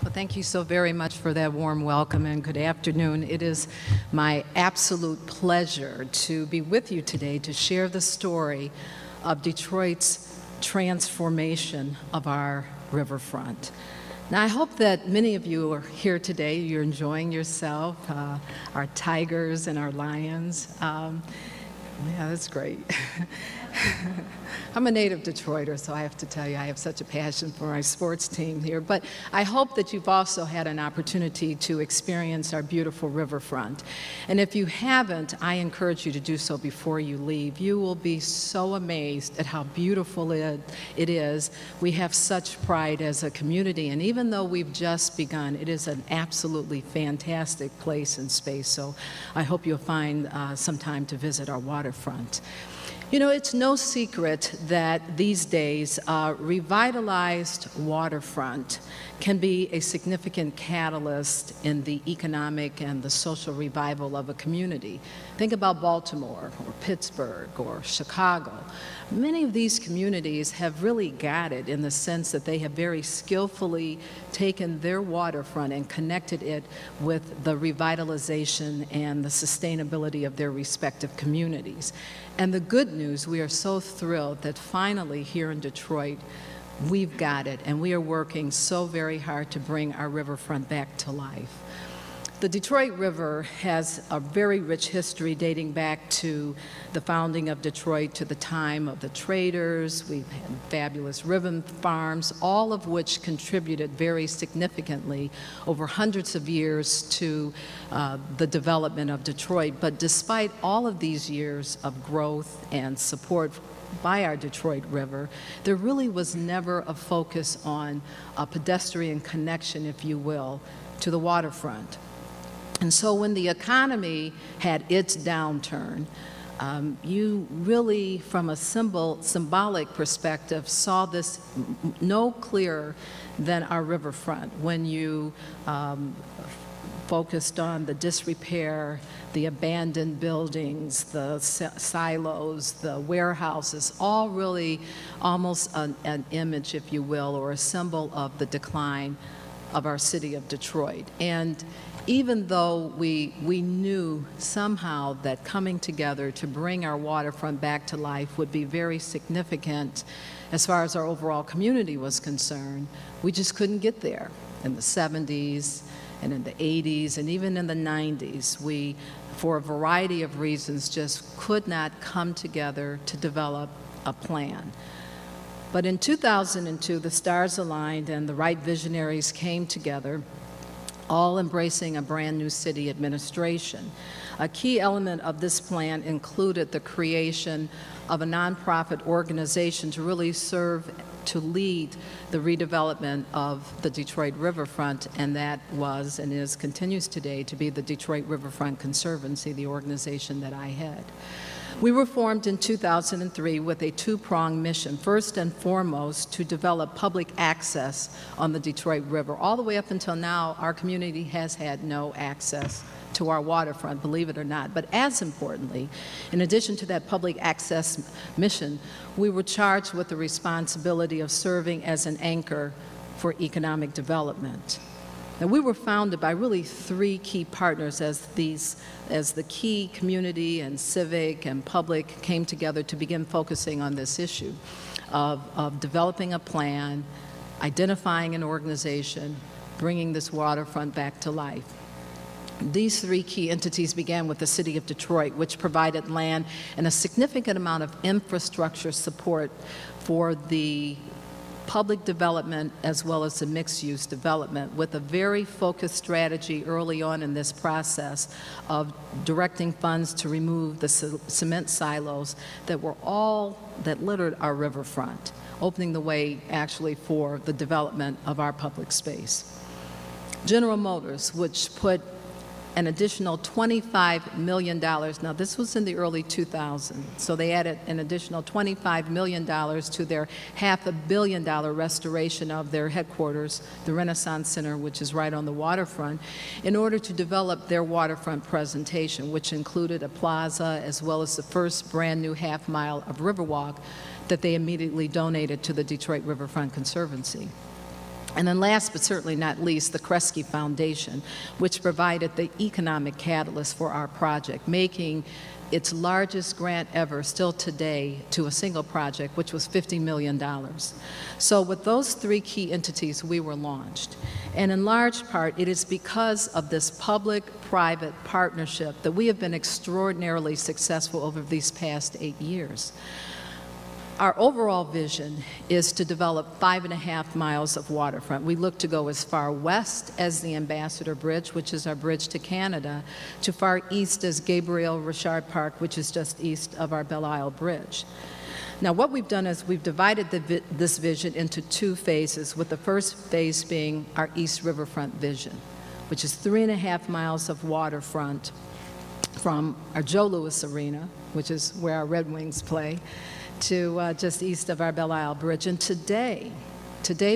Well, thank you so very much for that warm welcome and good afternoon. It is my absolute pleasure to be with you today to share the story of Detroit's transformation of our riverfront. Now, I hope that many of you are here today. You're enjoying yourself, our tigers and our lions. Yeah, that's great. I'm a native Detroiter, so I have to tell you, I have such a passion for my sports team here. But I hope that you've also had an opportunity to experience our beautiful riverfront. And if you haven't, I encourage you to do so before you leave. You will be so amazed at how beautiful it is. We have such pride as a community, and even though we've just begun, it is an absolutely fantastic place and space. So I hope you'll find some time to visit our waterfront. You know, it's no secret that these days, revitalized waterfront can be a significant catalyst in the economic and the social revival of a community. Think about Baltimore or Pittsburgh or Chicago. Many of these communities have really got it in the sense that they have very skillfully taken their waterfront and connected it with the revitalization and the sustainability of their respective communities. And the good news, we are so thrilled that finally here in Detroit, we've got it, and we are working so very hard to bring our riverfront back to life. The Detroit River has a very rich history dating back to the founding of Detroit, to the time of the traders. We've had fabulous ribbon farms, all of which contributed very significantly over hundreds of years to the development of Detroit. But despite all of these years of growth and support by our Detroit River, there really was never a focus on a pedestrian connection, if you will, to the waterfront. And so when the economy had its downturn, you really, from a symbolic perspective, saw this no clearer than our riverfront when you focused on the disrepair, the abandoned buildings, the silos, the warehouses, all really almost an image, if you will, or a symbol of the decline of our city of Detroit. And even though we knew somehow that coming together to bring our waterfront back to life would be very significant as far as our overall community was concerned, we just couldn't get there. In the 70s and in the 80s and even in the 90s, we, for a variety of reasons, just could not come together to develop a plan. But in 2002, the stars aligned and the right visionaries came together, all embracing a brand new city administration. A key element of this plan included the creation of a nonprofit organization to really serve to lead the redevelopment of the Detroit riverfront, and that was and continues today to be the Detroit Riverfront Conservancy, the organization that I head. We were formed in 2003 with a two-pronged mission. First and foremost, to develop public access on the Detroit River. All the way up until now, our community has had no access to our waterfront, believe it or not. But as importantly, in addition to that public access mission, we were charged with the responsibility of serving as an anchor for economic development. And we were founded by really three key partners as the key community and civic and public came together to begin focusing on this issue of developing a plan, identifying an organization, bringing this waterfront back to life. These three key entities began with the city of Detroit, which provided land and a significant amount of infrastructure support for the public development as well as the mixed-use development, with a very focused strategy early on in this process of directing funds to remove the cement silos that littered our riverfront, opening the way actually for the development of our public space. General Motors, which put an additional $25 million. Now, this was in the early 2000s, so they added an additional $25 million to their $500 million restoration of their headquarters, the Renaissance Center, which is right on the waterfront, in order to develop their waterfront presentation, which included a plaza as well as the first brand new half-mile of Riverwalk that they immediately donated to the Detroit Riverfront Conservancy. And then last but certainly not least, the Kresge Foundation, which provided the economic catalyst for our project, making its largest grant ever still today to a single project, which was $50 million. So with those three key entities, we were launched. And in large part, it is because of this public-private partnership that we have been extraordinarily successful over these past 8 years. Our overall vision is to develop 5.5 miles of waterfront. We look to go as far west as the Ambassador Bridge, which is our bridge to Canada, to far east as Gabriel Richard Park, which is just east of our Belle Isle Bridge. Now, what we've done is we've divided this vision into 2 phases, with the first phase being our East Riverfront vision, which is 3.5 miles of waterfront from our Joe Louis Arena, which is where our Red Wings play, to just east of our Belle Isle Bridge. And today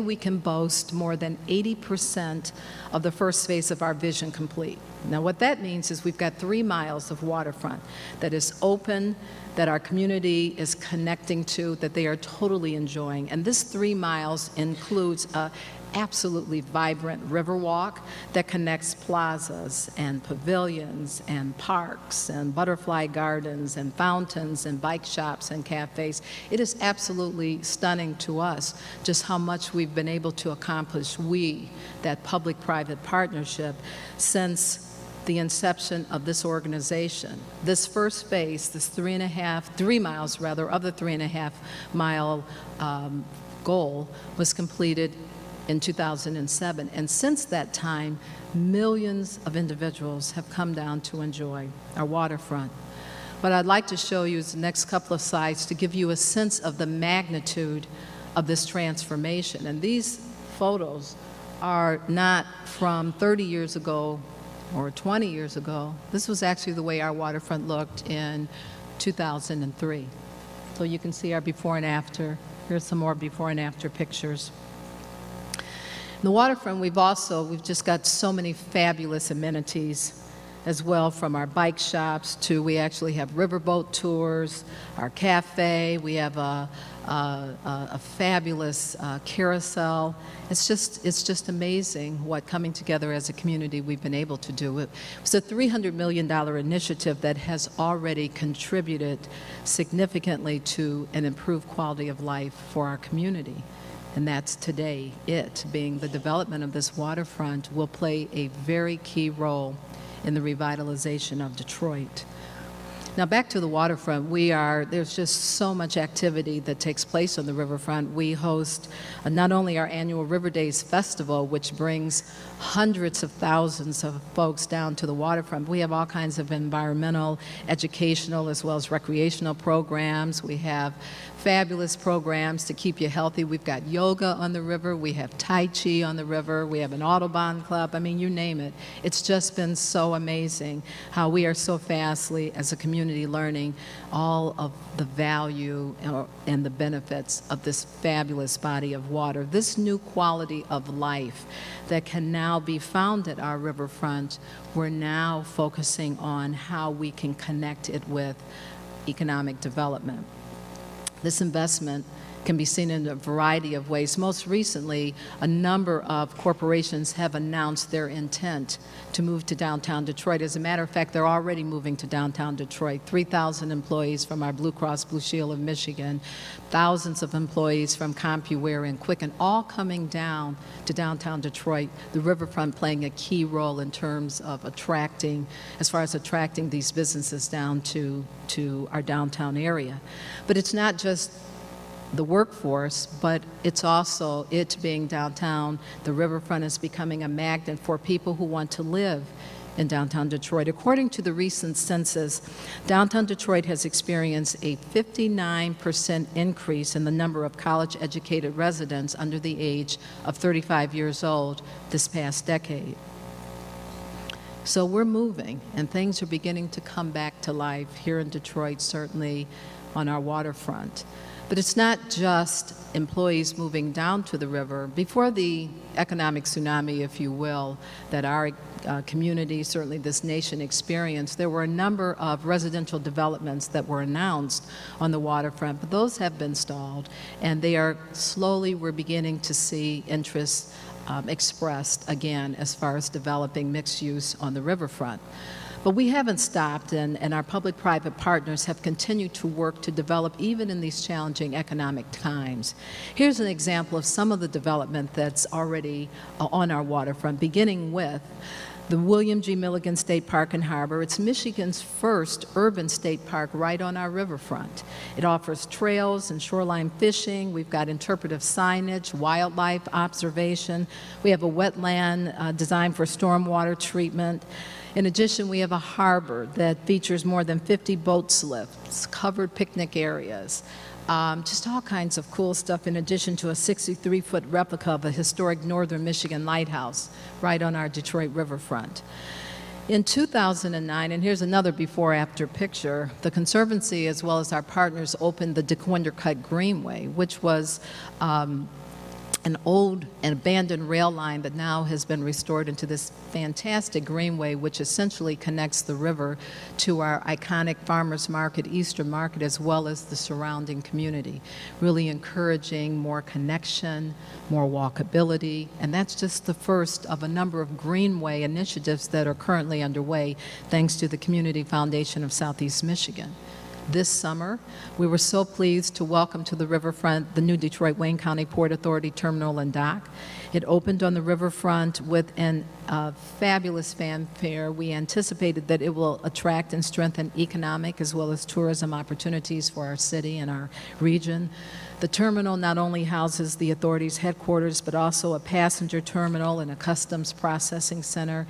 we can boast more than 80% of the first phase of our vision complete. Now what that means is we've got 3 miles of waterfront that is open, that our community is connecting to, that they are totally enjoying. And this 3 miles includes a absolutely vibrant river walk that connects plazas and pavilions and parks and butterfly gardens and fountains and bike shops and cafes. It is absolutely stunning to us just how much we've been able to accomplish, that public-private partnership, since the inception of this organization. This first phase, this 3 miles of the 3.5 mile goal was completed in 2007, and since that time, millions of individuals have come down to enjoy our waterfront. What I'd like to show you is the next couple of slides to give you a sense of the magnitude of this transformation. And these photos are not from 30 years ago or 20 years ago. This was actually the way our waterfront looked in 2003. So you can see our before and after. Here's some more before and after pictures. The waterfront, we've just got so many fabulous amenities as well, from our bike shops to, we actually have riverboat tours, our cafe, we have a fabulous carousel. It's just amazing what, coming together as a community, we've been able to do. It's a $300 million initiative that has already contributed significantly to an improved quality of life for our community. And that's today, being the development of this waterfront will play a very key role in the revitalization of Detroit. Now back to the waterfront, there's just so much activity that takes place on the riverfront. We host not only our annual River Days Festival, which brings hundreds of thousands of folks down to the waterfront. We have all kinds of environmental, educational, as well as recreational programs. We have fabulous programs to keep you healthy. We've got yoga on the river, we have Tai Chi on the river, we have an Autobahn club, I mean, you name it. It's just been so amazing how we are so fastly, as a community, learning all of the value and the benefits of this fabulous body of water, this new quality of life that can now be found at our riverfront. We're now focusing on how we can connect it with economic development. This investment can be seen in a variety of ways. Most recently, a number of corporations have announced their intent to move to downtown Detroit. As a matter of fact, they're already moving to downtown Detroit. 3,000 employees from our Blue Cross Blue Shield of Michigan, thousands of employees from CompuWare and Quicken, all coming down to downtown Detroit, the riverfront playing a key role in terms of attracting these businesses down to our downtown area. But it's not just the workforce, but it's also, it being downtown, the riverfront is becoming a magnet for people who want to live in downtown Detroit. According to the recent census, downtown Detroit has experienced a 59% increase in the number of college-educated residents under the age of 35 years old this past decade. So we're moving, and things are beginning to come back to life here in Detroit, certainly on our waterfront. But it's not just employees moving down to the river. Before the economic tsunami, if you will, that our community, certainly this nation, experienced, there were a number of residential developments that were announced on the waterfront, but those have been stalled, and they are slowly, we're beginning to see interest expressed again as far as developing mixed use on the riverfront. But we haven't stopped, and our public-private partners have continued to work to develop even in these challenging economic times. Here's an example of some of the development that's already on our waterfront, beginning with the William G. Milliken State Park and Harbor. It's Michigan's first urban state park right on our riverfront. It offers trails and shoreline fishing. We've got interpretive signage, wildlife observation. We have a wetland designed for stormwater treatment. In addition, we have a harbor that features more than 50 boat slips, covered picnic areas, just all kinds of cool stuff, in addition to a 63-foot replica of a historic Northern Michigan lighthouse right on our Detroit riverfront. In 2009, and here's another before-after picture, the Conservancy, as well as our partners, opened the DeQuinder Cut Greenway, which was an old and abandoned rail line that now has been restored into this fantastic greenway, which essentially connects the river to our iconic farmers market, Easter market, as well as the surrounding community, really encouraging more connection, more walkability, and that's just the first of a number of greenway initiatives that are currently underway thanks to the Community Foundation of Southeast Michigan. This summer, we were so pleased to welcome to the riverfront the new Detroit Wayne County Port Authority Terminal and Dock. It opened on the riverfront with an fabulous fanfare. We anticipated that it will attract and strengthen economic as well as tourism opportunities for our city and our region. The terminal not only houses the authority's headquarters, but also a passenger terminal and a customs processing center.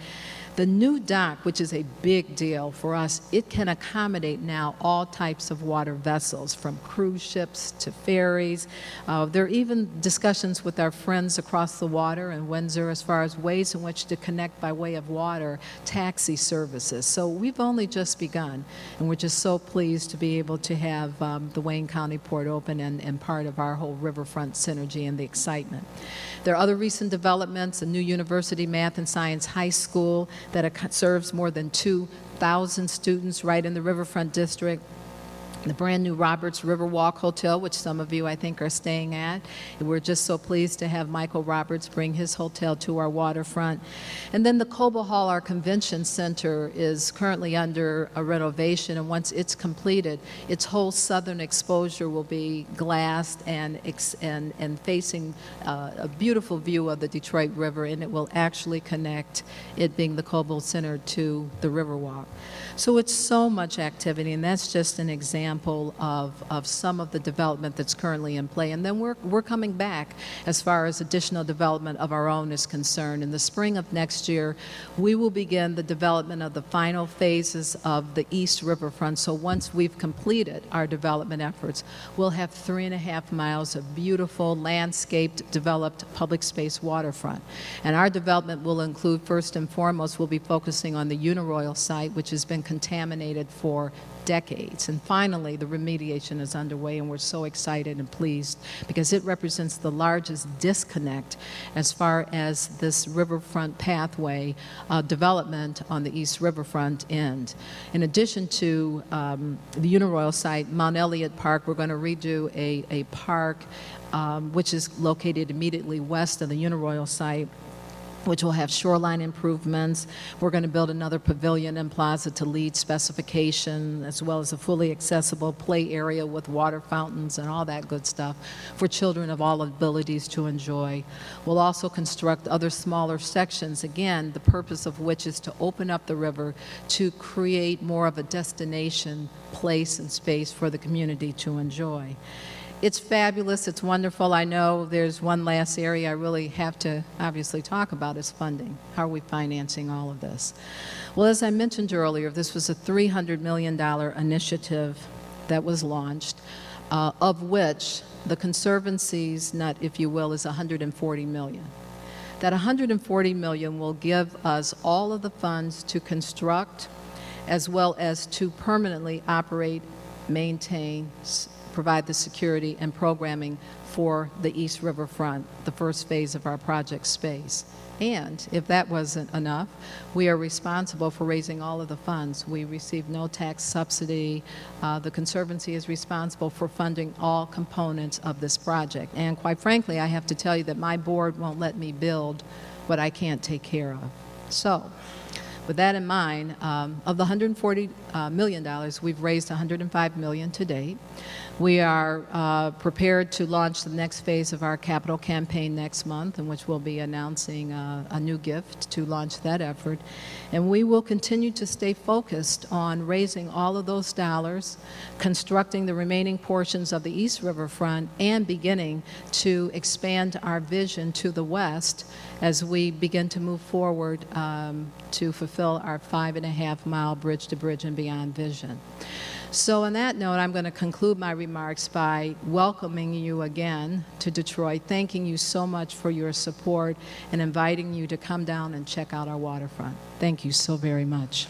The new dock, which is a big deal for us, it can accommodate now all types of water vessels, from cruise ships to ferries. There are even discussions with our friends across the water in Windsor as far as ways in which to connect by way of water, taxi services. So we've only just begun, and we're just so pleased to be able to have the Wayne County Port open and part of our whole riverfront synergy and the excitement. There are other recent developments, a new University Math and Science High School that serves more than 2,000 students right in the Riverfront District. The brand new Roberts Riverwalk Hotel, which some of you, I think, are staying at. And we're just so pleased to have Michael Roberts bring his hotel to our waterfront. And then the Coble Hall, our convention center, is currently under a renovation, and once it's completed, its whole southern exposure will be glassed and facing a beautiful view of the Detroit River, and it will actually connect, it being the Coble Center, to the Riverwalk. So it's so much activity, and that's just an example of some of the development that's currently in play. And then we're coming back as far as additional development of our own is concerned. In the spring of next year, we will begin the development of the final phases of the East Riverfront. So once we've completed our development efforts, we'll have 3.5 miles of beautiful, landscaped, developed public space waterfront. And our development will include, first and foremost, we'll be focusing on the Uniroyal site, which has been contaminated for decades. And finally, the remediation is underway, and we're so excited and pleased because it represents the largest disconnect as far as this riverfront pathway development on the East Riverfront end. In addition to the Uniroyal site, Mount Elliott Park, we're going to redo a park which is located immediately west of the Uniroyal site, which will have shoreline improvements. We're going to build another pavilion and plaza to lead specification, as well as a fully accessible play area with water fountains and all that good stuff for children of all abilities to enjoy. We'll also construct other smaller sections, again, the purpose of which is to open up the river to create more of a destination place and space for the community to enjoy. It's fabulous. It's wonderful. I know there's one last area I really have to obviously talk about is funding. How are we financing all of this? Well, as I mentioned earlier, this was a $300 million initiative that was launched, of which the Conservancy's nut, if you will, is $140 million. That $140 million will give us all of the funds to construct as well as to permanently operate, maintain, provide the security and programming for the East Riverfront, the first phase of our project space. And if that wasn't enough, we are responsible for raising all of the funds. We receive no tax subsidy. The Conservancy is responsible for funding all components of this project. And quite frankly, I have to tell you that my board won't let me build what I can't take care of. So, with that in mind, of the $140 million, we've raised $105 million to date. We are prepared to launch the next phase of our capital campaign next month, in which we'll be announcing a new gift to launch that effort. And we will continue to stay focused on raising all of those dollars, constructing the remaining portions of the East Riverfront, and beginning to expand our vision to the west as we begin to move forward to fulfill our 5.5-mile bridge-to-bridge and beyond vision. So on that note, I'm going to conclude my remarks by welcoming you again to Detroit, thanking you so much for your support, and inviting you to come down and check out our waterfront. Thank you so very much.